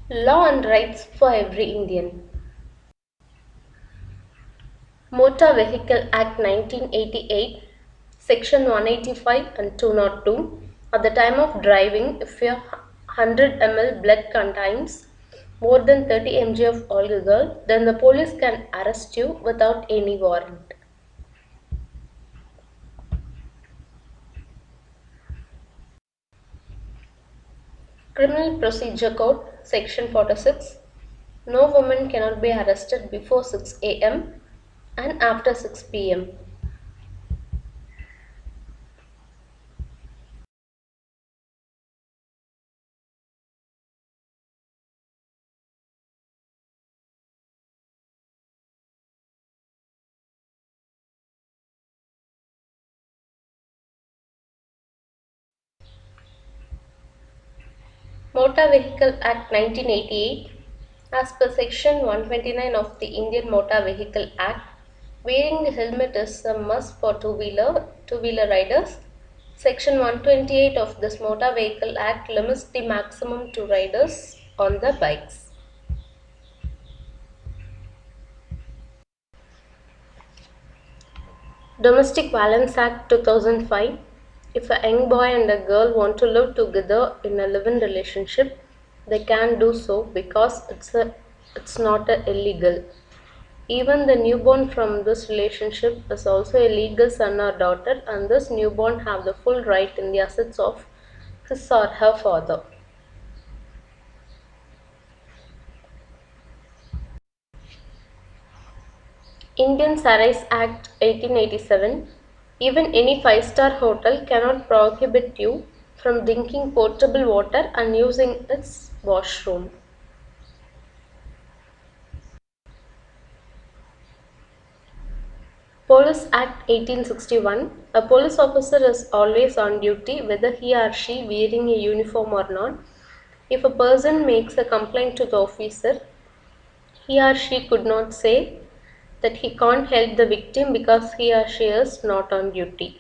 Law and rights for every Indian. Motor Vehicle Act 1988, Section 185 and 202. At the time of driving, if your 100 ml blood contains more than 30 mg of alcohol, then the police can arrest you without any warrant. Criminal Procedure Code, Section 46. No woman cannot be arrested before 6 a.m. and after 6 p.m. Motor Vehicle Act 1988. As per Section 129 of the Indian Motor Vehicle Act, wearing the helmet is a must for two-wheeler riders. Section 128 of this Motor Vehicle Act limits the maximum two riders on the bikes. Domestic Violence Act 2005. If a young boy and a girl want to live together in a live-in relationship, they can do so because it's not illegal. Even the newborn from this relationship is also a legal son or daughter, and this newborn have the full right in the assets of his or her father. Indian Sarais Act 1887. Even any five-star hotel cannot prohibit you from drinking potable water and using its washroom. Police Act 1861. A police officer is always on duty whether he or she wearing a uniform or not. If a person makes a complaint to the officer, he or she could not say that he can't help the victim because he or she is not on duty.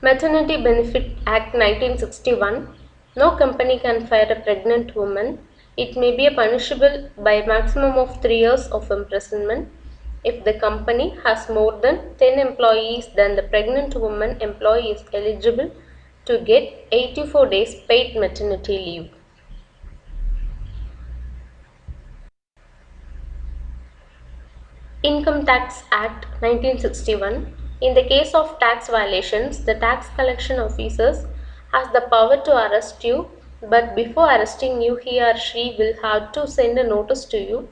Maternity Benefit Act 1961. No company can fire a pregnant woman. It may be punishable by a maximum of 3 years of imprisonment. If the company has more than 10 employees, then the pregnant woman employee is eligible to get 84 days paid maternity leave. Income Tax Act 1961. In the case of tax violations, the tax collection officers has the power to arrest you, but before arresting you, he or she will have to send a notice to you.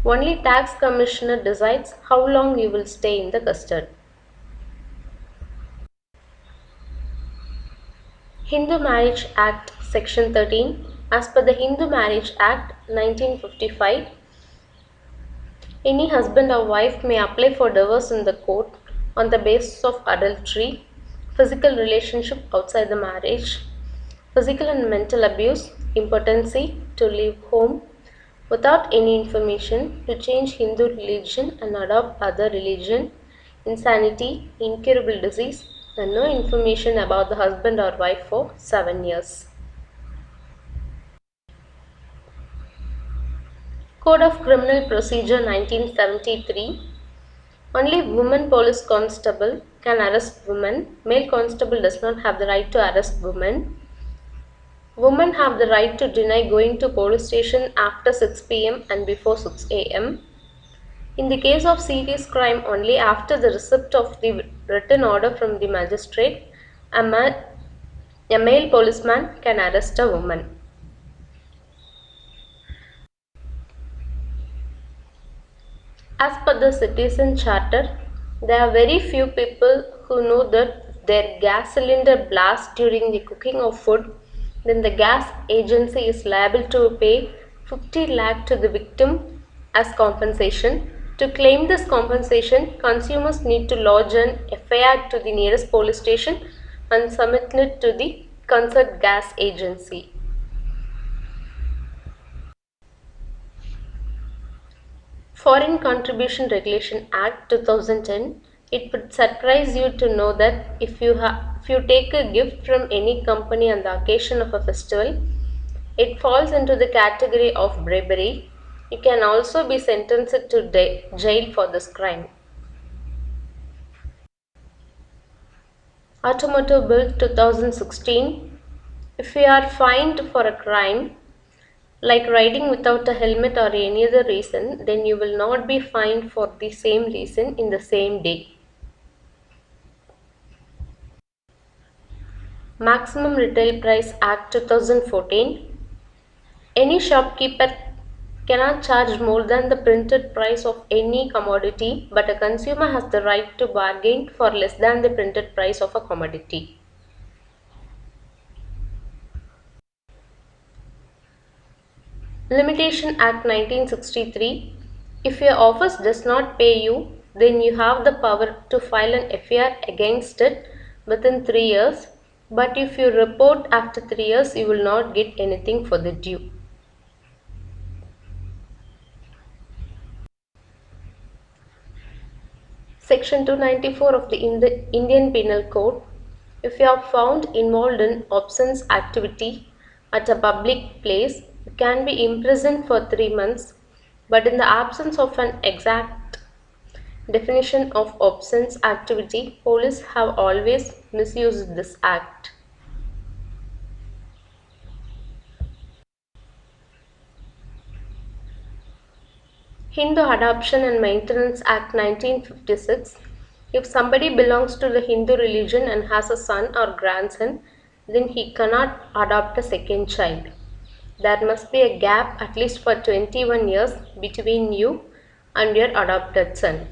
Only tax commissioner decides how long you will stay in the custody. Hindu Marriage Act Section 13. As per the Hindu Marriage Act 1955, any husband or wife may apply for divorce in the court on the basis of adultery, physical relationship outside the marriage, physical and mental abuse, impotency to leave home without any information, to change Hindu religion and adopt other religion, insanity, incurable disease, and no information about the husband or wife for 7 years. Code of Criminal Procedure 1973. Only woman police constable can arrest women. Male constable does not have the right to arrest women. Women have the right to deny going to police station after 6 p.m. and before 6 a.m. In the case of serious crime, only after the receipt of the written order from the magistrate, a male policeman can arrest a woman. As per the Citizen Charter, there are very few people who know that their gas cylinder blasts during the cooking of food, then the gas agency is liable to pay 50 lakh to the victim as compensation. To claim this compensation, consumers need to lodge an FIR to the nearest police station and submit it to the concerned gas agency. Foreign Contribution Regulation Act 2010. It would surprise you to know that if you if you take a gift from any company on the occasion of a festival, it falls into the category of bribery. You can also be sentenced to jail for this crime. Automotive Bill 2016. If you are fined for a crime like riding without a helmet or any other reason, then you will not be fined for the same reason in the same day. Maximum Retail Price Act 2014. Any shopkeeper cannot charge more than the printed price of any commodity, but a consumer has the right to bargain for less than the printed price of a commodity. Limitation Act 1963. If your office does not pay you, then you have the power to file an FIR against it within 3 years, but if you report after 3 years, you will not get anything for the due. Section 294 of the Indian Penal Code. If you are found involved in obscene activity at a public place, you can be imprisoned for 3 months, but in the absence of an exact definition of obscene activity, police have always misused this act. Hindu Adoption and Maintenance Act 1956. If somebody belongs to the Hindu religion and has a son or grandson, then he cannot adopt a second child. There must be a gap at least for 21 years between you and your adopted son.